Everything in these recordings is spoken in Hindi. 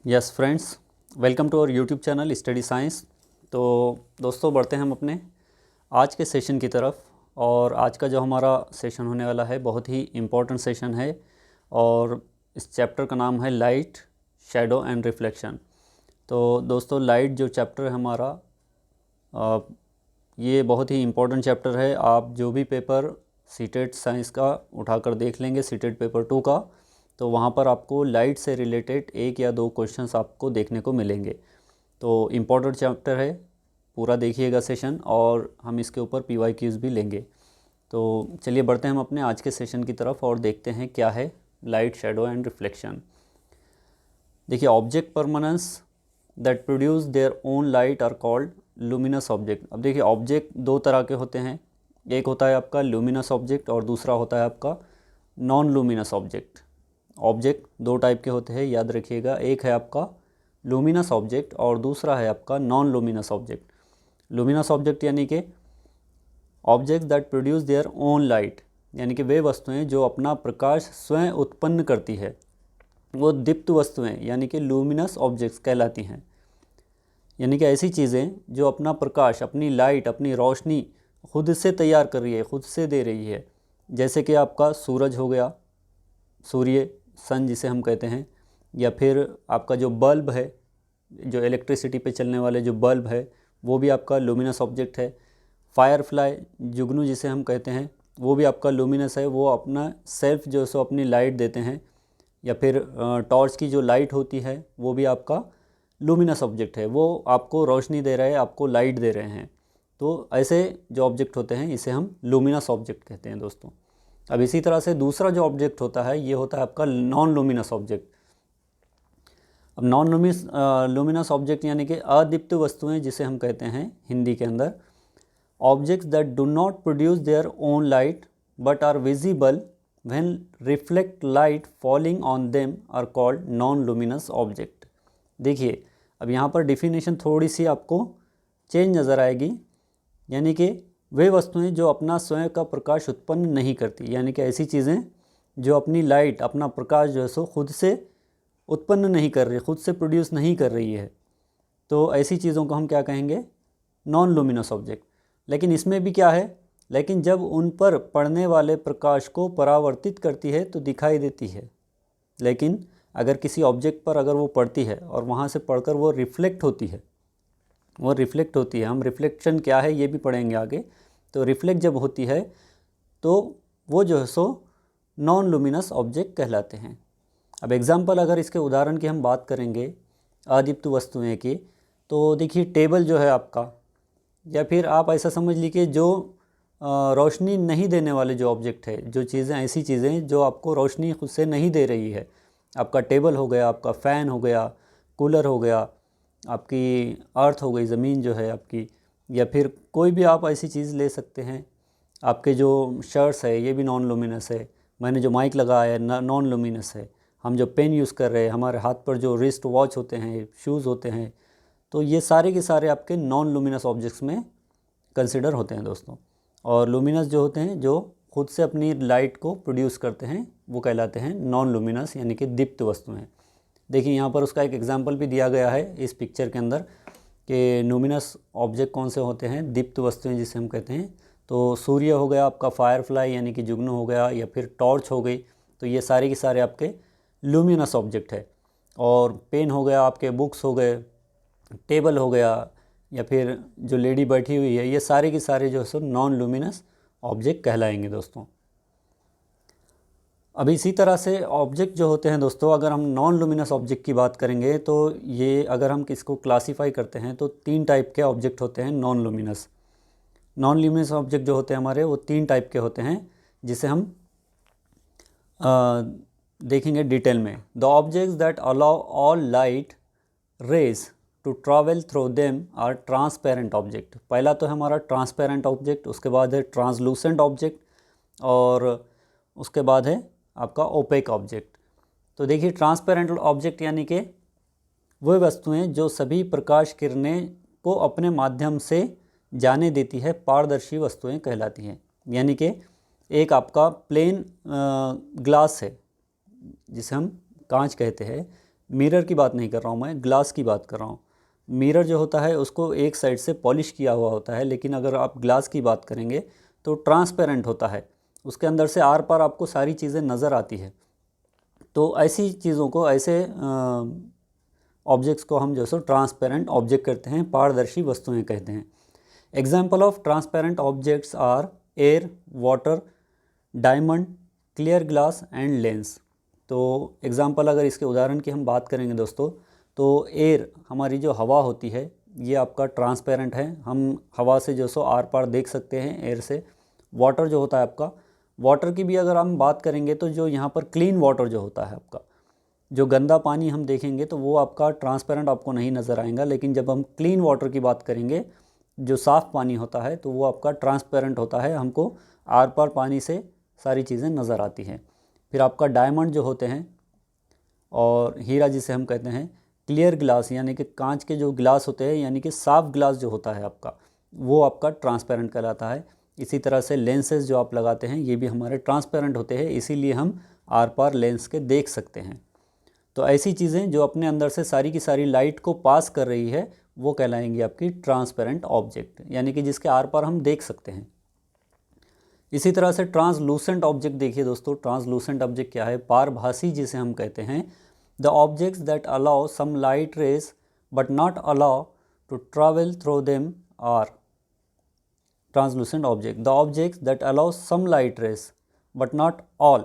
Yes friends, welcome to our YouTube channel study science. तो दोस्तों बढ़ते हैं हम अपने आज के सेशन की तरफ। और आज का जो हमारा सेशन होने वाला है बहुत ही इम्पोर्टेंट सेशन है और इस चैप्टर का नाम है लाइट, शैडो एंड रिफ्लेक्शन। तो दोस्तों लाइट जो चैप्टर है हमारा ये बहुत ही इम्पोर्टेंट चैप्टर है। आप जो भी पेपर सीटेट साइंस का उठाकर देख लेंगे, सीटेट पेपर 2 का, तो वहाँ पर आपको लाइट से रिलेटेड एक या दो क्वेश्चंस आपको देखने को मिलेंगे। तो इम्पोर्टेंट चैप्टर है, पूरा देखिएगा सेशन और हम इसके ऊपर PYQs भी लेंगे। तो चलिए बढ़ते हैं हम अपने आज के सेशन की तरफ और देखते हैं क्या है लाइट, शैडो एंड रिफ्लेक्शन। देखिए, object permanence that produce their own light are called luminous object. अब देखिए, ऑब्जेक्ट दो तरह के होते हैं, एक होता है आपका लुमिनस ऑब्जेक्ट और दूसरा होता है आपका नॉन लुमिनस ऑब्जेक्ट। ऑब्जेक्ट दो टाइप के होते हैं, याद रखिएगा, एक है आपका लुमिनस ऑब्जेक्ट और दूसरा है आपका non luminous object. Luminous object यानी कि object that produce their own light, यानी कि वे वस्तुएं जो अपना प्रकाश स्वयं उत्पन्न करती है, वो दीप्त वस्तुएं यानी कि लुमिनस ऑब्जेक्ट्स कहलाती हैं। यानी कि ऐसी चीज़ें जो अपना प्रकाश, अपनी लाइट, अपनी रोशनी खुद से तैयार कर रही है, खुद से दे रही है। जैसे कि आपका सूरज हो गया, सूर्य, सन जिसे हम कहते हैं, या फिर आपका जो बल्ब है, जो इलेक्ट्रिसिटी पे चलने वाले जो बल्ब है, वो भी आपका लुमिनस ऑब्जेक्ट है। फायरफ्लाई, जुगनू जिसे हम कहते हैं, वो भी आपका लुमिनस है, वो अपना सेल्फ जो सो अपनी लाइट देते हैं। या फिर टॉर्च की जो लाइट होती है वो भी आपका लुमिनस ऑब्जेक्ट है, वो आपको रोशनी दे रहे हैं, आपको लाइट दे रहे हैं। तो ऐसे जो ऑब्जेक्ट होते हैं इसे हम लुमिनस ऑब्जेक्ट कहते हैं दोस्तों। अब इसी तरह से दूसरा जो ऑब्जेक्ट होता है ये होता है आपका नॉन लुमिनस ऑब्जेक्ट। अब नॉन लुमिनस ऑब्जेक्ट यानी कि अदीप्त वस्तुएं जिसे हम कहते हैं हिंदी के अंदर, objects that do not produce their own light but are visible when reflect light falling on them are called non luminous object. देखिए, अब यहाँ पर डिफिनेशन थोड़ी सी आपको चेंज नज़र आएगी। यानी कि वे वस्तुएं जो अपना स्वयं का प्रकाश उत्पन्न नहीं करती, यानी कि ऐसी चीज़ें जो अपनी लाइट, अपना प्रकाश जो है सो खुद से उत्पन्न नहीं कर रही, खुद से प्रोड्यूस नहीं कर रही है, तो ऐसी चीज़ों को हम क्या कहेंगे? Non luminous object. लेकिन इसमें भी क्या है, लेकिन जब उन पर पड़ने वाले प्रकाश को परावर्तित करती है तो दिखाई देती है। लेकिन अगर किसी ऑब्जेक्ट पर अगर वो पड़ती है और वहाँ से पढ़कर वो रिफ्लेक्ट होती है, हम रिफ्लेक्शन क्या है ये भी पढ़ेंगे आगे। तो रिफ्लेक्ट जब होती है तो वो जो है सो नॉन लुमिनस ऑब्जेक्ट कहलाते हैं। अब एग्जाम्पल अगर इसके उदाहरण की हम बात करेंगे अदीप्त वस्तुएं की, तो देखिए टेबल जो है आपका, या फिर आप ऐसा समझ लीजिए जो रोशनी नहीं देने वाले जो ऑब्जेक्ट है, जो चीज़ें, ऐसी चीज़ें जो आपको रोशनी खुद से नहीं दे रही है, आपका टेबल हो गया, आपका फ़ैन हो गया, कूलर हो गया, आपकी अर्थ हो गई, ज़मीन जो है आपकी, या फिर कोई भी आप ऐसी चीज़ ले सकते हैं। आपके जो शर्ट्स है ये भी नॉन लुमिनस है, मैंने जो माइक लगाया है नॉन लुमिनस है, हम जो पेन यूज़ कर रहे हैं, हमारे हाथ पर जो रिस्ट वॉच होते हैं, शूज़ होते हैं, तो ये सारे के सारे आपके नॉन लुमिनस ऑब्जेक्ट्स में कंसिडर होते हैं दोस्तों। और लुमिनस जो होते हैं, जो खुद से अपनी लाइट को प्रोड्यूस करते हैं, वो कहलाते हैं नॉन लुमिनस यानी कि दीप्त वस्तुएं। देखिए यहाँ पर उसका एक एग्जाम्पल भी दिया गया है इस पिक्चर के अंदर कि लुमिनस ऑब्जेक्ट कौन से होते हैं, दीप्त वस्तुएं जिसे हम कहते हैं। तो सूर्य हो गया आपका, फायरफ्लाई यानी कि जुगनू हो गया, या फिर टॉर्च हो गई, तो ये सारे के सारे आपके लुमिनस ऑब्जेक्ट है। और पेन हो गया आपके, बुक्स हो गए, टेबल हो गया, या फिर जो लेडी बैठी हुई है, ये सारे के सारे जो है सो नॉन लुमिनस ऑब्जेक्ट कहलाएंगे दोस्तों। अब इसी तरह से ऑब्जेक्ट जो होते हैं दोस्तों, अगर हम नॉन लुमिनस ऑब्जेक्ट की बात करेंगे तो ये अगर हम किसको क्लासीफाई करते हैं तो 3 टाइप के ऑब्जेक्ट होते हैं non luminous. Non luminous object जो होते हैं हमारे, वो 3 टाइप के होते हैं, जिसे हम देखेंगे डिटेल में। The objects that allow all light rays to travel through them are transparent object. पहला तो है हमारा ट्रांसपेरेंट ऑब्जेक्ट, उसके बाद है ट्रांसलूसेंट ऑब्जेक्ट, और उसके बाद है आपका ओपेक ऑब्जेक्ट। तो देखिए, ट्रांसपेरेंट ऑब्जेक्ट यानी कि वह वस्तुएं जो सभी प्रकाश किरणें को अपने माध्यम से जाने देती है, पारदर्शी वस्तुएं कहलाती हैं। यानी कि एक आपका प्लेन ग्लास है जिसे हम कांच कहते हैं, मिरर की बात नहीं कर रहा हूँ मैं, ग्लास की बात कर रहा हूँ। मिरर जो होता है उसको एक साइड से पॉलिश किया हुआ होता है, लेकिन अगर आप ग्लास की बात करेंगे तो ट्रांसपेरेंट होता है, उसके अंदर से आर पार आपको सारी चीज़ें नज़र आती है। तो ऐसी चीज़ों को, ऐसे ऑब्जेक्ट्स को हम जो सो ट्रांसपेरेंट ऑब्जेक्ट कहते हैं, पारदर्शी वस्तुएं कहते हैं। Example of transparent objects are air, water, diamond, clear glass and lens. तो एग्जाम्पल अगर इसके उदाहरण की हम बात करेंगे दोस्तों, तो एयर, हमारी जो हवा होती है, ये आपका ट्रांसपेरेंट है, हम हवा से जो सो आर पार देख सकते हैं एयर से। वाटर जो होता है आपका, वाटर की भी अगर हम बात करेंगे तो जो यहाँ पर क्लीन वाटर जो होता है आपका, जो गंदा पानी हम देखेंगे तो वो आपका ट्रांसपेरेंट आपको नहीं नज़र आएगा, लेकिन जब हम क्लीन वाटर की बात करेंगे, जो साफ़ पानी होता है, तो वो आपका ट्रांसपेरेंट होता है, हमको आर पार पानी से सारी चीज़ें नज़र आती हैं। फिर आपका डायमंड जो होते हैं और हीरा जिसे हम कहते हैं, क्लियर ग्लास यानी कि कांच के जो ग्लास होते हैं, यानी कि साफ़ ग्लास जो होता है आपका, वो आपका ट्रांसपेरेंट कहलाता है। इसी तरह से लेंसेज जो आप लगाते हैं, ये भी हमारे ट्रांसपेरेंट होते हैं, इसीलिए हम आर पार लेंस के देख सकते हैं। तो ऐसी चीज़ें जो अपने अंदर से सारी की सारी लाइट को पास कर रही है, वो कहलाएंगी आपकी ट्रांसपेरेंट ऑब्जेक्ट, यानी कि जिसके आर पार हम देख सकते हैं। इसी तरह से ट्रांसलूसेंट ऑब्जेक्ट देखिए दोस्तों, ट्रांसलूसेंट ऑब्जेक्ट क्या है? पारभासी जिसे हम कहते हैं। The objects that allow some light rays but not allow to travel through them are translucent object. The objects that allow some light rays but not all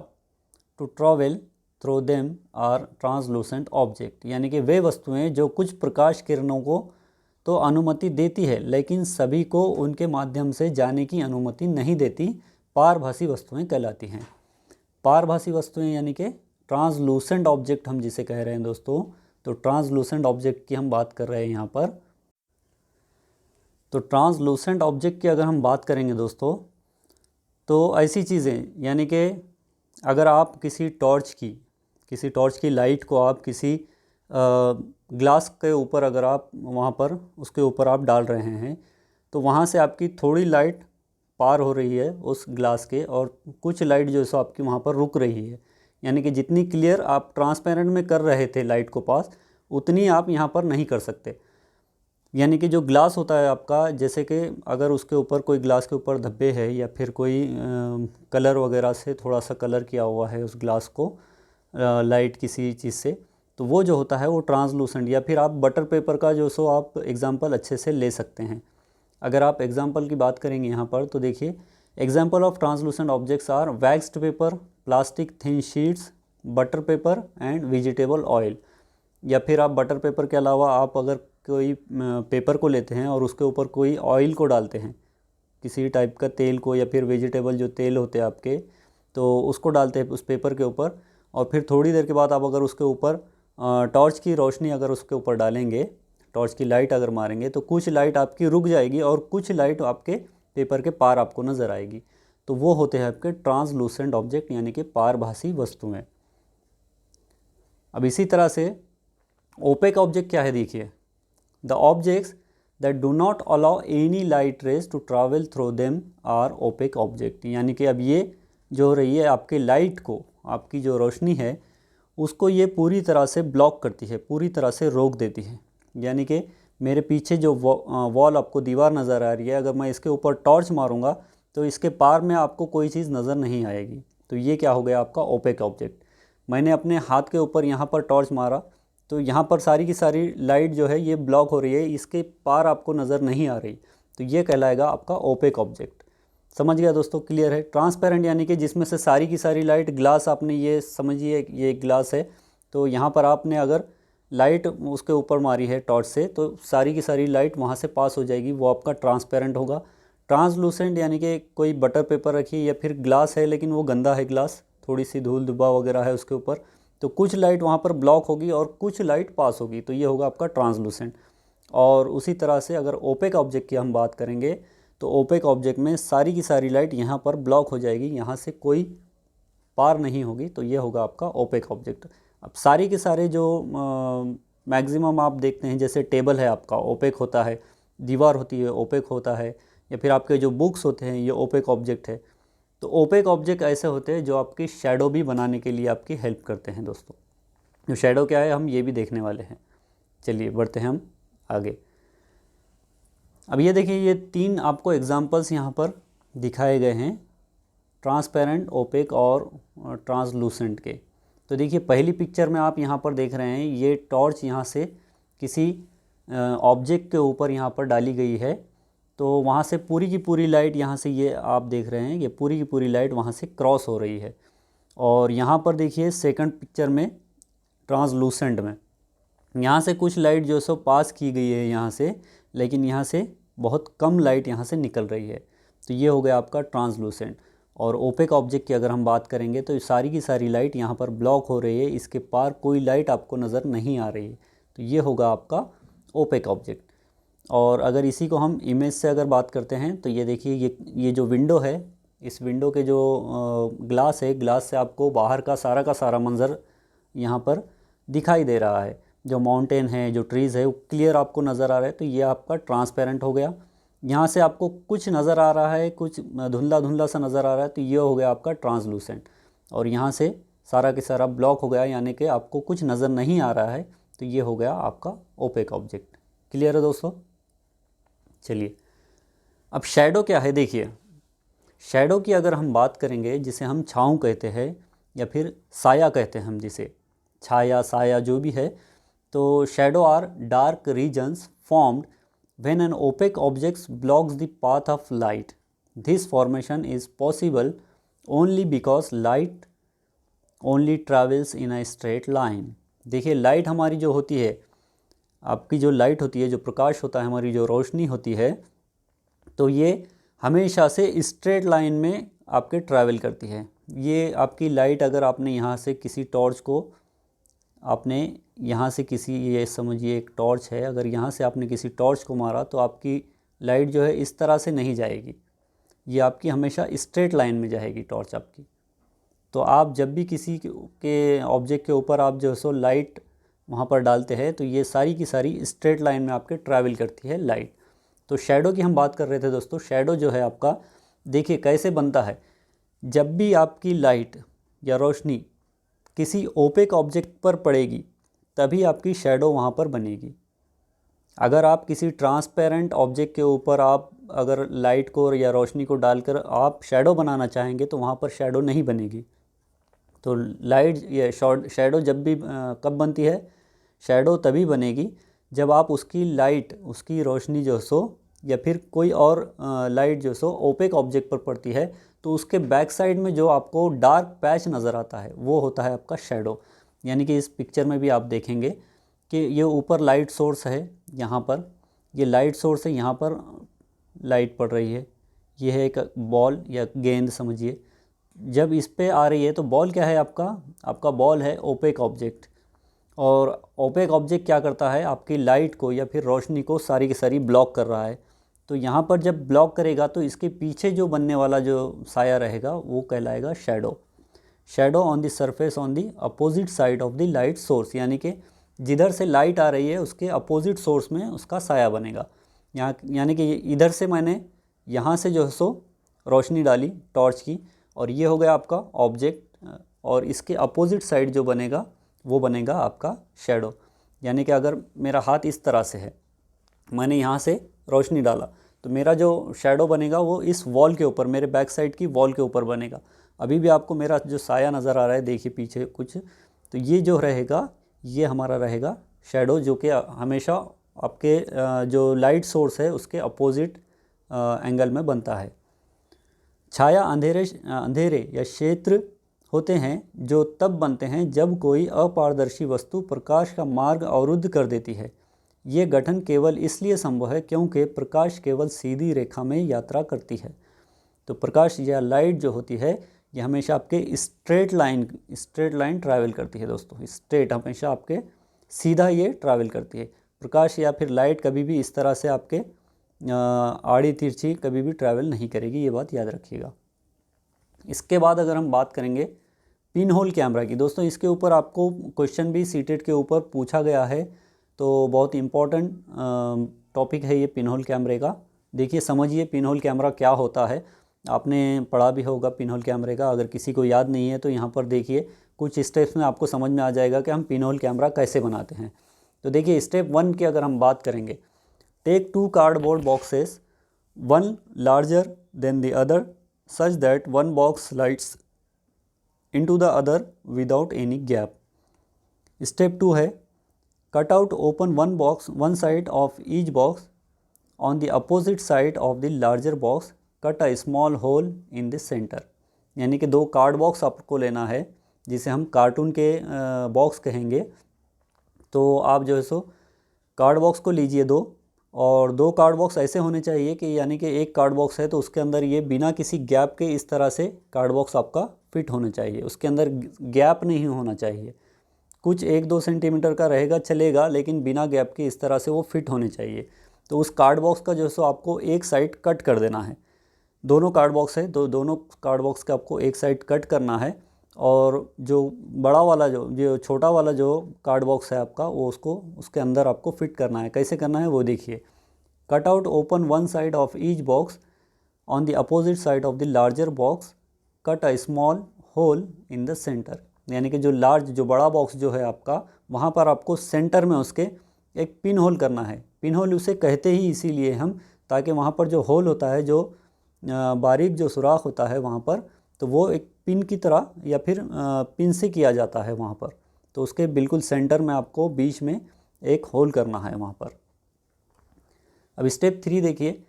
to travel through them are translucent object। यानी कि वे वस्तुएं जो कुछ प्रकाश किरणों को तो अनुमति देती है, लेकिन सभी को उनके माध्यम से जाने की अनुमति नहीं देती, पारभासी वस्तुएं कहलाती हैं। पारभासी वस्तुएं यानी कि ट्रांसलूसेंट ऑब्जेक्ट हम जिसे कह रहे हैं दोस्तों, तो ट्रांसलूसेंट ऑब्जेक्ट की हम बात कर रहे हैं यहाँ पर। तो ट्रांसलूसेंट ऑब्जेक्ट की अगर हम बात करेंगे दोस्तों, तो ऐसी चीज़ें, यानी कि अगर आप किसी टॉर्च की लाइट को आप किसी ग्लास के ऊपर, अगर आप वहाँ पर उसके ऊपर आप डाल रहे हैं, तो वहाँ से आपकी थोड़ी लाइट पार हो रही है उस ग्लास के, और कुछ लाइट जो है सो आपकी वहाँ पर रुक रही है। यानी कि जितनी क्लियर आप ट्रांसपेरेंट में कर रहे थे लाइट को पास, उतनी आप यहाँ पर नहीं कर सकते। यानी कि जो ग्लास होता है आपका, जैसे कि अगर उसके ऊपर कोई, ग्लास के ऊपर धब्बे है या फिर कोई कलर वगैरह से थोड़ा सा कलर किया हुआ है उस ग्लास को लाइट किसी चीज़ से, तो वो जो होता है वो ट्रांसलूसेंट। या फिर आप बटर पेपर का जो सो आप एग्जांपल अच्छे से ले सकते हैं। अगर आप एग्जांपल की बात करेंगे यहाँ पर, तो देखिए example of translucent objects are waxed paper, plastic thin sheets, butter paper and vegetable oil. या फिर आप बटर पेपर के अलावा आप अगर कोई पेपर को लेते हैं और उसके ऊपर कोई ऑयल को डालते हैं, किसी टाइप का तेल को, या फिर वेजिटेबल जो तेल होते हैं आपके, तो उसको डालते हैं उस पेपर के ऊपर, और फिर थोड़ी देर के बाद आप अगर उसके ऊपर टॉर्च की रोशनी अगर उसके ऊपर डालेंगे, टॉर्च की लाइट अगर मारेंगे, तो कुछ लाइट आपकी रुक जाएगी और कुछ लाइट आपके पेपर के पार आपको नज़र आएगी। तो वो होते हैं आपके ट्रांसलूसेंट ऑब्जेक्ट, यानी कि पारभासी वस्तुएं। अब इसी तरह से ओपेक ऑब्जेक्ट क्या है? देखिए, the objects that do not allow any light rays to travel through them are opaque object. यानी कि अब ये जो हो रही है आपके लाइट को, आपकी जो रोशनी है उसको ये पूरी तरह से ब्लॉक करती है, पूरी तरह से रोक देती है। यानी कि मेरे पीछे जो वॉल आपको दीवार नज़र आ रही है, अगर मैं इसके ऊपर टॉर्च मारूंगा तो इसके पार में आपको कोई चीज़ नज़र नहीं आएगी। तो ये क्या हो गया आपका ओपेक ऑब्जेक्ट। मैंने अपने हाथ के ऊपर यहाँ पर टॉर्च मारा, तो यहाँ पर सारी की सारी लाइट जो है ये ब्लॉक हो रही है, इसके पार आपको नज़र नहीं आ रही, तो ये कहलाएगा आपका ओपेक ऑब्जेक्ट। समझ गया दोस्तों? क्लियर है? ट्रांसपेरेंट यानी कि जिसमें से सारी की सारी लाइट, ग्लास आपने ये समझिए ये ग्लास है, तो यहाँ पर आपने अगर लाइट उसके ऊपर मारी है टॉर्च से, तो सारी की सारी लाइट वहाँ से पास हो जाएगी, वो आपका ट्रांसपेरेंट होगा। ट्रांसलूसेंट यानी कि कोई बटर पेपर रखिए या फिर ग्लास है, लेकिन वो गंदा है ग्लास, थोड़ी सी धूल धुबा वगैरह है उसके ऊपर, तो कुछ लाइट वहाँ पर ब्लॉक होगी और कुछ लाइट पास होगी, तो ये होगा आपका ट्रांसलूसेंट। और उसी तरह से अगर ओपेक ऑब्जेक्ट की हम बात करेंगे, तो ओपेक ऑब्जेक्ट में सारी की सारी लाइट यहाँ पर ब्लॉक हो जाएगी, यहाँ से कोई पार नहीं होगी, तो ये होगा आपका ओपेक ऑब्जेक्ट। अब सारी के सारे जो मैक्सिमम आप देखते हैं, जैसे टेबल है आपका ओपेक होता है, दीवार होती है ओपेक होता है, या फिर आपके जो बुक्स होते हैं ये ओपेक ऑब्जेक्ट है। तो ओपेक ऑब्जेक्ट ऐसे होते हैं जो आपकी शैडो भी बनाने के लिए आपकी हेल्प करते हैं दोस्तों। जो शेडो क्या है हम ये भी देखने वाले हैं। चलिए बढ़ते हैं हम आगे। अब ये देखिए, ये 3 आपको एग्जांपल्स यहाँ पर दिखाए गए हैं, ट्रांसपेरेंट, ओपेक और ट्रांसलूसेंट के। तो देखिए पहली पिक्चर में आप यहाँ पर देख रहे हैं, ये टॉर्च यहाँ से किसी ऑब्जेक्ट के ऊपर यहाँ पर डाली गई है, तो वहाँ से पूरी की पूरी लाइट यहाँ से, ये आप देख रहे हैं, ये पूरी की पूरी लाइट वहाँ से क्रॉस हो रही है। और यहाँ पर देखिए सेकंड पिक्चर में ट्रांसलूसेंट में, यहाँ से कुछ लाइट जो सो पास की गई है यहाँ से, लेकिन यहाँ से बहुत कम लाइट यहाँ से निकल रही है, तो ये हो गया आपका ट्रांसलूसेंट। और ओपेक ऑब्जेक्ट की अगर हम बात करेंगे तो सारी की सारी लाइट यहाँ पर ब्लॉक हो रही है, इसके पार कोई लाइट आपको नज़र नहीं आ रही है, तो ये होगा आपका ओपेक ऑब्जेक्ट। और अगर इसी को हम इमेज से अगर बात करते हैं तो ये देखिए, ये जो विंडो है, इस विंडो के जो ग्लास है, ग्लास से आपको बाहर का सारा मंज़र यहाँ पर दिखाई दे रहा है। जो माउंटेन है, जो ट्रीज़ है, वो क्लियर आपको नज़र आ रहा है, तो ये आपका ट्रांसपेरेंट हो गया। यहाँ से आपको कुछ नज़र आ रहा है, कुछ धुंधला धुंधला सा नज़र आ रहा है, तो ये हो गया आपका ट्रांसलूसेंट। और यहाँ से सारा के सारा ब्लॉक हो गया, यानी कि आपको कुछ नज़र नहीं आ रहा है, तो ये हो गया आपका ओपेक ऑब्जेक्ट। क्लियर है दोस्तों? चलिए अब शैडो क्या है, देखिए शैडो की अगर हम बात करेंगे, जिसे हम छाँव कहते हैं या फिर साया कहते हैं, हम जिसे छाया साया जो भी है, तो shadow are dark regions formed when an opaque object blocks the path of light. This formation is possible only because light only travels in a straight line. देखिए लाइट हमारी जो होती है, आपकी जो लाइट होती है, जो प्रकाश होता है, हमारी जो रोशनी होती है, तो ये हमेशा से स्ट्रेट लाइन में आपके ट्रैवल करती है। ये आपकी लाइट, अगर आपने यहाँ से किसी टॉर्च को, आपने यहाँ से किसी, ये समझिए एक टॉर्च है, अगर यहाँ से आपने किसी टॉर्च को मारा तो आपकी लाइट जो है इस तरह से नहीं जाएगी, ये आपकी हमेशा स्ट्रेट लाइन में जाएगी टॉर्च आपकी। तो आप जब भी किसी के ऑब्जेक्ट के ऊपर आप जो सो लाइट वहाँ पर डालते हैं, तो ये सारी की सारी स्ट्रेट लाइन में आपके ट्रैवल करती है लाइट। तो शैडो की हम बात कर रहे थे दोस्तों। शैडो जो है आपका, देखिए कैसे बनता है, जब भी आपकी लाइट या रोशनी किसी ओपेक ऑब्जेक्ट पर पड़ेगी तभी आपकी शैडो वहाँ पर बनेगी। अगर आप किसी ट्रांसपेरेंट ऑब्जेक्ट के ऊपर आप अगर लाइट को या रोशनी को डालकर आप शैडो बनाना चाहेंगे तो वहाँ पर शैडो नहीं बनेगी। तो लाइट या शैडो जब भी कब बनती है, शैडो तभी बनेगी जब आप उसकी लाइट, उसकी रोशनी जो सो या फिर कोई और लाइट जो सो ओपेक ऑब्जेक्ट पर पड़ती है, तो उसके बैक साइड में जो आपको डार्क पैच नज़र आता है वो होता है आपका शैडो। यानी कि इस पिक्चर में भी आप देखेंगे कि ये ऊपर लाइट सोर्स है, यहाँ पर ये लाइट सोर्स है, यहाँ पर लाइट पड़ रही है, ये है एक बॉल या गेंद समझिए। जब इस पे आ रही है तो बॉल क्या है आपका बॉल है ओपेक ऑब्जेक्ट। और ओपेक ऑब्जेक्ट क्या करता है, आपकी लाइट को या फिर रोशनी को सारी की सारी ब्लॉक कर रहा है। तो यहाँ पर जब ब्लॉक करेगा तो इसके पीछे जो बनने वाला जो साया रहेगा वो कहलाएगा shadow. Shadow on the surface on the opposite side of the light source, यानी कि जिधर से लाइट आ रही है उसके अपोजिट सोर्स में उसका साया बनेगा। यहाँ यानी कि इधर से मैंने यहाँ से जो है सो रोशनी डाली टॉर्च की, और ये हो गया आपका ऑब्जेक्ट, और इसके अपोजिट साइड जो बनेगा वो बनेगा आपका शैडो। यानी कि अगर मेरा हाथ इस तरह से है, मैंने यहाँ से रोशनी डाला, तो मेरा जो शैडो बनेगा वो इस वॉल के ऊपर, मेरे बैक साइड की वॉल के ऊपर बनेगा। अभी भी आपको मेरा जो साया नज़र आ रहा है, देखिए पीछे कुछ, तो ये जो रहेगा ये हमारा रहेगा शैडो, जो कि हमेशा आपके जो लाइट सोर्स है उसके अपोजिट एंगल में बनता है। छाया अंधेरे या क्षेत्र होते हैं जो तब बनते हैं जब कोई अपारदर्शी वस्तु प्रकाश का मार्ग अवरुद्ध कर देती है। ये गठन केवल इसलिए संभव है क्योंकि प्रकाश केवल सीधी रेखा में यात्रा करती है। तो प्रकाश या लाइट जो होती है ये हमेशा आपके स्ट्रेट लाइन ट्रैवल करती है दोस्तों। स्ट्रेट हमेशा आपके सीधा ये ट्रैवल करती है। प्रकाश या फिर लाइट कभी भी इस तरह से आपके आड़ी तिरछी कभी भी ट्रैवल नहीं करेगी, ये बात याद रखिएगा। इसके बाद अगर हम बात करेंगे पिन होल कैमरा की, दोस्तों इसके ऊपर आपको क्वेश्चन भी सीटेट के ऊपर पूछा गया है, तो बहुत इम्पॉर्टेंट टॉपिक है ये पिन होल कैमरे का। देखिए समझिए पिन होल कैमरा क्या होता है, आपने पढ़ा भी होगा पिन होल कैमरे का, अगर किसी को याद नहीं है तो यहाँ पर देखिए कुछ स्टेप्स में आपको समझ में आ जाएगा कि हम पिन होल कैमरा कैसे बनाते हैं। तो देखिए स्टेप 1 की अगर हम बात करेंगे, take 2 cardboard boxes, one larger than the other such that one box slides into the other without any gap. Step 2 है, cut out open one box one side of each box, on the opposite side of the larger box cut a small hole in the centre. यानी कि 2 कार्ड बॉक्स आपको लेना है, जिसे हम कार्टून के बॉक्स कहेंगे। तो आप जो है सो कार्ड बॉक्स को लीजिए 2, और 2 कार्ड बॉक्स ऐसे होने चाहिए कि यानी कि एक कार्ड बॉक्स है तो उसके अंदर ये बिना किसी गैप के इस तरह से कार्ड बॉक्स आपका फिट होना चाहिए, उसके अंदर गैप नहीं होना चाहिए। कुछ 1-2 सेंटीमीटर का रहेगा चलेगा, लेकिन बिना गैप के इस तरह से वो फिट होने चाहिए। तो उस कार्ड बॉक्स का जो है सो आपको एक साइड कट कर देना है। दोनों कार्ड बॉक्स है तो दोनों कार्ड बॉक्स का आपको एक साइड कट करना है, और जो बड़ा वाला जो छोटा वाला जो कार्ड बॉक्स है आपका, वो उसके अंदर आपको फिट करना है। कैसे करना है वो देखिए, cut out open one side of each box, on the opposite side of the larger box cut a small hole in the centre. यानी कि जो बड़ा बॉक्स जो है आपका, वहाँ पर आपको सेंटर में उसके एक पिन होल करना है। पिन होल उसे कहते ही इसीलिए हम, ताकि वहाँ पर जो होल होता है, जो बारीक जो सुराख होता है वहाँ पर, तो वो एक पिन की तरह या फिर पिन से किया जाता है वहाँ पर। तो उसके बिल्कुल सेंटर में आपको बीच में एक होल करना है वहाँ पर। अब स्टेप 3 देखिए,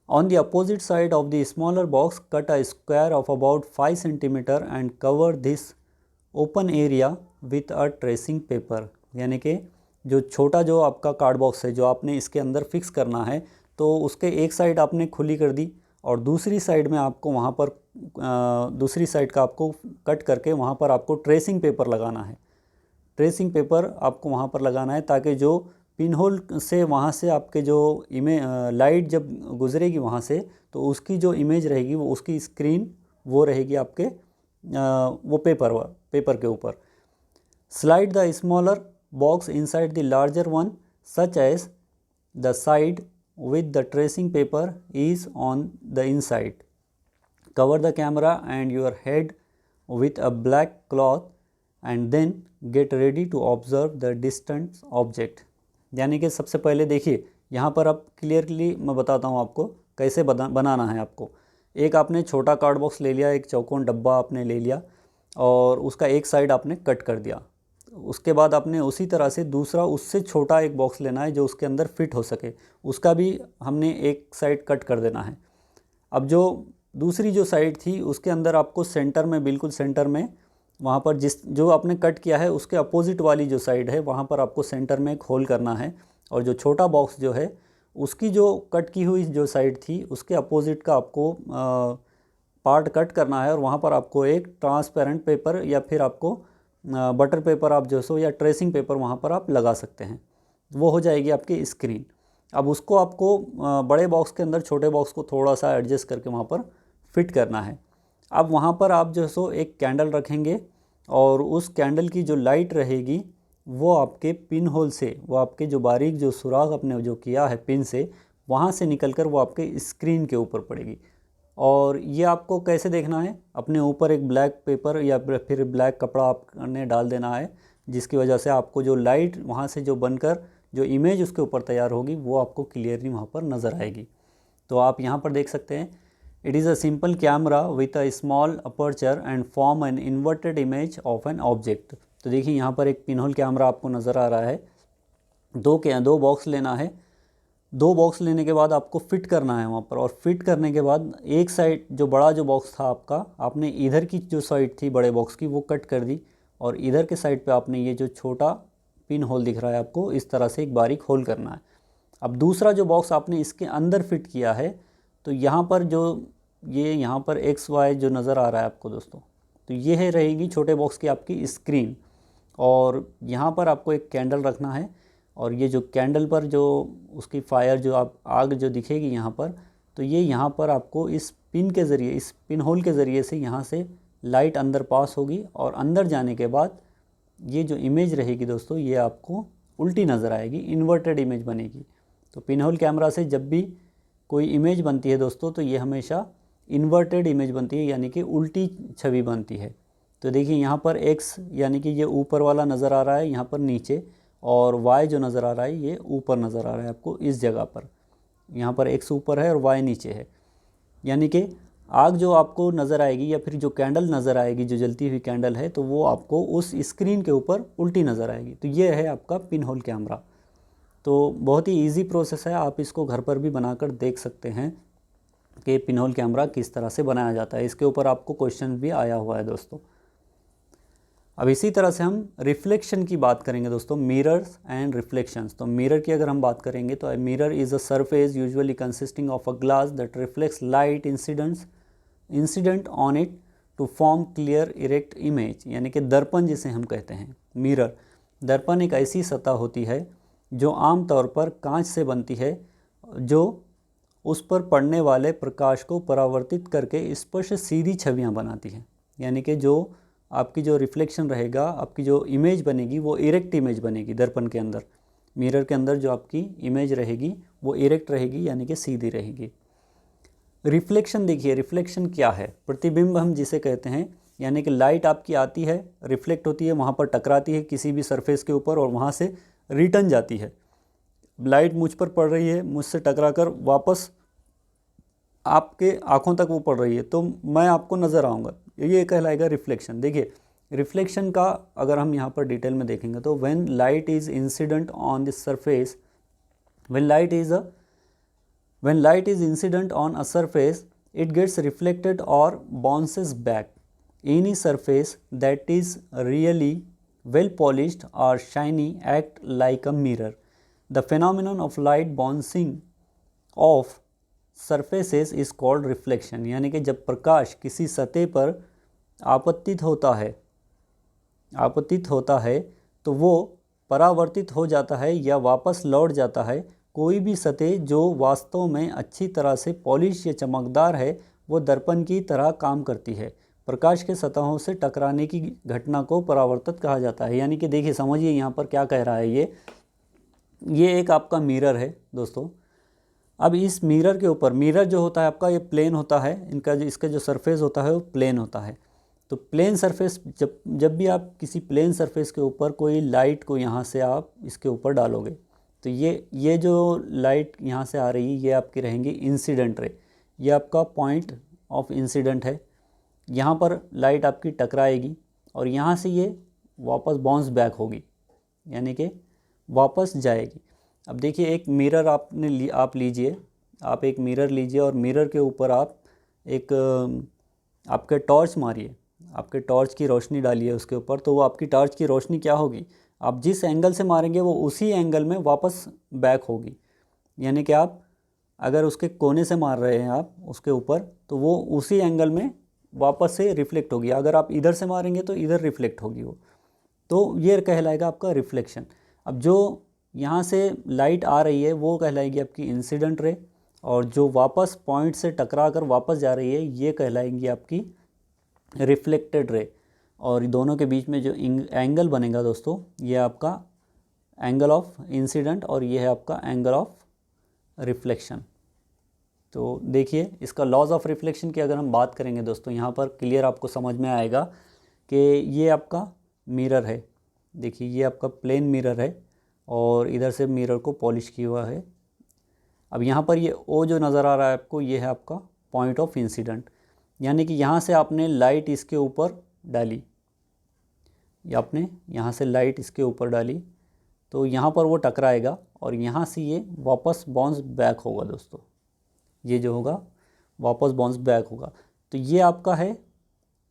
on the opposite side of the smaller box cut a square of about 5 centimetre and cover this open area with a tracing paper. यानी कि जो आपका कार्ड बॉक्स है, जो आपने इसके अंदर फिक्स करना है, तो उसके एक साइड आपने खुली कर दी, और दूसरी साइड में आपको वहाँ पर दूसरी साइड का आपको कट करके वहाँ पर आपको ट्रेसिंग पेपर लगाना है। ट्रेसिंग पेपर आपको वहाँ पर लगाना है, ताकि जो पिन होल से वहाँ से आपके जो लाइट जब गुजरेगी वहाँ से, तो उसकी जो इमेज रहेगी वो उसकी स्क्रीन वो रहेगी आपके वो पेपर के ऊपर। Slide the smaller box inside the larger one such as the side with the tracing paper is on the inside. Cover the camera and your head with a black cloth and then get ready to observe the distant object. यानी कि सबसे पहले देखिए यहाँ पर अब क्लियरली मैं बताता हूँ आपको कैसे बनाना है आपको। एक आपने छोटा कार्ड बॉक्स ले लिया, एक चौकोन डब्बा आपने ले लिया, और उसका एक साइड आपने कट कर दिया। उसके बाद आपने उसी तरह से दूसरा उससे छोटा एक बॉक्स लेना है जो उसके अंदर फिट हो सके, उसका भी हमने एक साइड कट कर देना है। अब जो दूसरी जो साइड थी उसके अंदर आपको सेंटर में, बिल्कुल सेंटर में, वहाँ पर जो आपने कट किया है उसके अपोजिट वाली जो साइड है वहाँ पर आपको सेंटर में एक होल करना है, और जो छोटा बॉक्स जो है उसकी जो कट की हुई जो साइड थी उसके अपोजिट का आपको पार्ट कट करना है, और वहाँ पर आपको एक ट्रांसपेरेंट पेपर या फिर आपको बटर पेपर आप जो सो या ट्रेसिंग पेपर वहाँ पर आप लगा सकते हैं। वो हो जाएगी आपकी स्क्रीन। अब उसको आपको बड़े बॉक्स के अंदर छोटे बॉक्स को थोड़ा सा एडजस्ट करके वहाँ पर फिट करना है। अब वहाँ पर आप जो सो एक कैंडल रखेंगे, और उस कैंडल की जो लाइट रहेगी वो आपके पिन होल से, वो आपके जो बारीक जो सुराख आपने जो किया है पिन से, वहाँ से निकलकर वो आपके स्क्रीन के ऊपर पड़ेगी। और ये आपको कैसे देखना है, अपने ऊपर एक ब्लैक पेपर या फिर ब्लैक कपड़ा आपने डाल देना है, जिसकी वजह से आपको जो लाइट वहाँ से जो बनकर जो इमेज उसके ऊपर तैयार होगी वो आपको क्लियरली वहाँ पर नज़र आएगी। तो आप यहाँ पर देख सकते हैं, it is a simple camera with a small aperture and form an inverted image of an object. तो देखिए यहाँ पर एक पिन होल कैमरा आपको नज़र आ रहा है। दो बॉक्स लेना है, 2 बॉक्स लेने के बाद आपको फिट करना है वहाँ पर, और फिट करने के बाद एक साइड जो बड़ा जो बॉक्स था आपका, आपने इधर की जो साइड थी बड़े बॉक्स की वो कट कर दी, और इधर के साइड पे आपने ये जो छोटा पिन होल दिख रहा है आपको, इस तरह से एक बारीक होल करना है। अब दूसरा जो बॉक्स आपने इसके अंदर फिट किया है, तो यहाँ पर जो यहाँ पर XY जो नज़र आ रहा है आपको दोस्तों, तो ये है रहेगी छोटे बॉक्स की आपकी स्क्रीन, और यहाँ पर आपको एक कैंडल रखना है, और ये जो कैंडल पर जो उसकी फायर जो आप आग जो दिखेगी यहाँ पर, तो ये यहाँ पर आपको इस पिन के ज़रिए, इस पिन होल के ज़रिए से यहाँ से लाइट अंदर पास होगी, और अंदर जाने के बाद ये जो इमेज रहेगी दोस्तों ये आपको उल्टी नज़र आएगी, इन्वर्टेड इमेज बनेगी। तो पिन होल कैमरा से जब भी कोई इमेज बनती है दोस्तों, तो ये हमेशा इन्वर्टेड इमेज बनती है, यानी कि उल्टी छवि बनती है। तो देखिए यहाँ पर x यानी कि ये ऊपर वाला नज़र आ रहा है यहाँ पर नीचे, और y जो नज़र आ रहा है ये ऊपर नज़र आ रहा है आपको इस जगह पर। यहाँ पर x ऊपर है और y नीचे है, यानी कि आग जो आपको नज़र आएगी या फिर जो कैंडल नज़र आएगी, जो जलती हुई कैंडल है, तो वो आपको उस स्क्रीन के ऊपर उल्टी नज़र आएगी। तो ये है आपका पिन होल कैमरा। तो बहुत ही इजी प्रोसेस है, आप इसको घर पर भी बनाकर देख सकते हैं कि पिन होल कैमरा किस तरह से बनाया जाता है। इसके ऊपर आपको क्वेश्चन भी आया हुआ है दोस्तों। अब इसी तरह से हम रिफ्लेक्शन की बात करेंगे दोस्तों, मिरर्स एंड रिफ्लेक्शंस। तो मिरर की अगर हम बात करेंगे तो mirror is a surface usually consisting of a glass that reflects light incident on it to form clear erect image, यानी कि दर्पण जिसे हम कहते हैं। मिरर, दर्पण एक ऐसी सतह होती है जो आमतौर पर कांच से बनती है, जो उस पर पड़ने वाले प्रकाश को परावर्तित करके स्पष्ट सीधी छवियां बनाती है। यानी कि जो आपकी जो रिफ्लेक्शन रहेगा, आपकी जो इमेज बनेगी वो इरेक्ट इमेज बनेगी दर्पण के अंदर। मिरर के अंदर जो आपकी इमेज रहेगी वो इरेक्ट रहेगी, यानी कि सीधी रहेगी। रिफ्लेक्शन, देखिए रिफ्लेक्शन क्या है? प्रतिबिंब हम जिसे कहते हैं, यानी कि लाइट आपकी आती है, रिफ्लेक्ट होती है, वहाँ पर टकराती है किसी भी सरफेस के ऊपर और वहाँ से रिटर्न जाती है। लाइट मुझ पर पड़ रही है, मुझसे टकराकर वापस आपके आँखों तक वो पड़ रही है, तो मैं आपको नज़र आऊँगा, ये कहलाएगा रिफ्लेक्शन। देखिए रिफ्लेक्शन का अगर हम यहाँ पर डिटेल में देखेंगे तो when light is incident on this surface, when light is incident on a surface it gets reflected or bounces back. Any surface that is really well polished or shiny act like a mirror. The phenomenon of light bouncing off surfaces is called reflection. यानी कि जब प्रकाश किसी सतह पर आपतित होता है तो वो परावर्तित हो जाता है या वापस लौट जाता है। कोई भी सतह जो वास्तव में अच्छी तरह से पॉलिश या चमकदार है वो दर्पण की तरह काम करती है। प्रकाश के सतहों से टकराने की घटना को परावर्तित कहा जाता है। यानी कि देखिए समझिए यहाँ पर क्या कह रहा है, ये एक आपका मिरर है दोस्तों। अब इस मिरर के ऊपर, मिरर जो होता है आपका ये प्लेन होता है, इसका जो सरफेस होता है वो प्लेन होता है। तो प्लेन सरफेस, जब भी आप किसी प्लेन सरफेस के ऊपर कोई लाइट को यहाँ से आप इसके ऊपर डालोगे तो ये जो लाइट यहाँ से आ रही है ये आपकी रहेंगी इंसिडेंट रे। ये आपका पॉइंट ऑफ इंसिडेंट है। यहाँ पर लाइट आपकी टकराएगी और यहाँ से ये वापस बाउंस बैक होगी, यानी कि वापस जाएगी। अब देखिए एक मिरर आप लीजिए, आप एक मिरर लीजिए और मिरर के ऊपर आप एक आपके टॉर्च मारिए, आपके टॉर्च की रोशनी डालिए उसके ऊपर, तो वो आपकी टॉर्च की रोशनी क्या होगी, आप जिस एंगल से मारेंगे वो उसी एंगल में वापस बैक होगी। यानी कि आप अगर उसके कोने से मार रहे हैं आप उसके ऊपर तो वो उसी एंगल में वापस से रिफ्लेक्ट होगी। अगर आप इधर से मारेंगे तो इधर रिफ्लेक्ट होगी वो, तो ये कहलाएगा आपका रिफ्लेक्शन। अब जो यहाँ से लाइट आ रही है वो कहलाएगी आपकी इंसिडेंट रे, और जो वापस पॉइंट से टकरा कर वापस जा रही है ये कहलाएंगी आपकी रिफ्लेक्टेड रे। और दोनों के बीच में जो एंगल बनेगा दोस्तों ये आपका एंगल ऑफ इंसिडेंट और ये है आपका एंगल ऑफ रिफ्लेक्शन। तो देखिए इसका लॉज ऑफ रिफ्लेक्शन की अगर हम बात करेंगे दोस्तों, यहाँ पर क्लियर आपको समझ में आएगा कि ये आपका मिरर है। देखिए ये आपका प्लेन मिरर है और इधर से मिरर को पॉलिश किया हुआ है। अब यहाँ पर ये ओ जो नज़र आ रहा है आपको, ये है आपका पॉइंट ऑफ इंसिडेंट। यानी कि यहाँ से आपने लाइट इसके ऊपर डाली, या आपने यहाँ से लाइट इसके ऊपर डाली तो यहाँ पर वो टकराएगा और यहाँ से ये वापस बाउंस बैक होगा दोस्तों। ये जो होगा वापस बाउंस बैक होगा। तो ये आपका है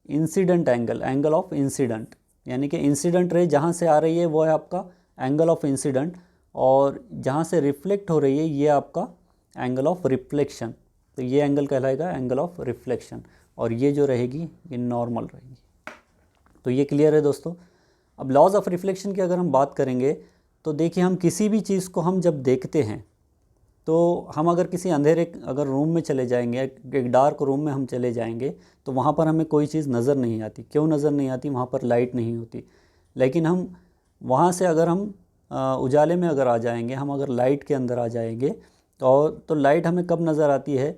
incident angle, angle of incident. यानी कि इंसिडेंट रे जहाँ से आ रही है वो है आपका एंगल ऑफ इंसिडेंट, और जहाँ से रिफ्लेक्ट हो रही है ये आपका एंगल ऑफ रिफ्लेक्शन। तो ये एंगल कहलाएगा एंगल ऑफ रिफ्लेक्शन, और ये जो रहेगी ये नॉर्मल रहेगी। तो ये क्लियर है दोस्तों। अब लॉज ऑफ रिफ्लेक्शन की अगर हम बात करेंगे तो देखिए हम किसी भी चीज़ को हम जब देखते हैं तो हम अगर किसी अंधेरे अगर रूम में चले जाएंगे, एक डार्क रूम में हम चले जाएंगे तो वहाँ पर हमें कोई चीज़ नज़र नहीं आती। क्यों नज़र नहीं आती? वहाँ पर लाइट नहीं होती। लेकिन हम वहाँ से अगर हम उजाले में अगर आ जाएंगे, हम अगर लाइट के अंदर आ जाएंगे तो लाइट हमें कब नज़र आती है?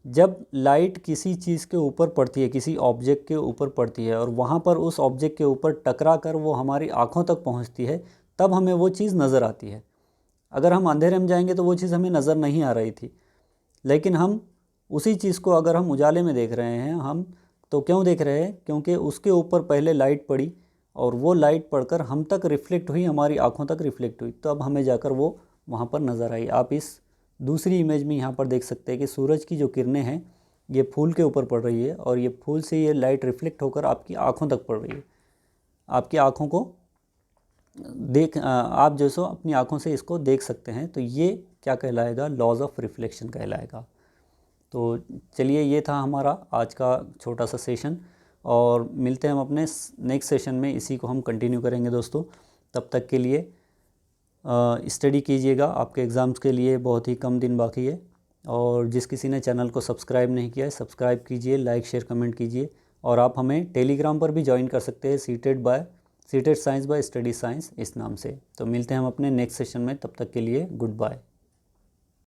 जब लाइट किसी चीज़ के ऊपर पड़ती है, किसी ऑब्जेक्ट के ऊपर पड़ती है और वहाँ पर उस ऑब्जेक्ट के ऊपर टकरा कर वो हमारी आँखों तक पहुँचती है, तब हमें वो चीज़ नज़र आती है। अगर हम अंधेरे में जाएंगे तो वो चीज़ हमें नज़र नहीं आ रही थी, लेकिन हम उसी चीज़ को अगर हम उजाले में देख रहे हैं, हम तो क्यों देख रहे हैं? क्योंकि उसके ऊपर पहले लाइट पड़ी और वो लाइट पड़कर हम तक रिफ्लेक्ट हुई, हमारी आँखों तक रिफ्लेक्ट हुई, तब हमें जाकर वो वहाँ पर नज़र आई। आप इस दूसरी इमेज में यहाँ पर देख सकते हैं कि सूरज की जो किरणें हैं ये फूल के ऊपर पड़ रही है और ये फूल से ये लाइट रिफ्लेक्ट होकर आपकी आँखों तक पड़ रही है। आपकी आँखों को आप जो सो अपनी आँखों से इसको देख सकते हैं। तो ये क्या कहलाएगा? लॉज ऑफ रिफ्लेक्शन कहलाएगा। तो चलिए, ये था हमारा आज का छोटा सा सेशन और मिलते हैं हम अपने नेक्स्ट सेशन में। इसी को हम कंटिन्यू करेंगे दोस्तों। तब तक के लिए स्टडी कीजिएगा, आपके एग्ज़ाम्स के लिए बहुत ही कम दिन बाकी है। और जिस किसी ने चैनल को सब्सक्राइब नहीं किया है, सब्सक्राइब कीजिए, लाइक शेयर कमेंट कीजिए। और आप हमें टेलीग्राम पर भी ज्वाइन कर सकते हैं, seated science by study science इस नाम से। तो मिलते हैं हम अपने नेक्स्ट सेशन में, तब तक के लिए गुड बाय।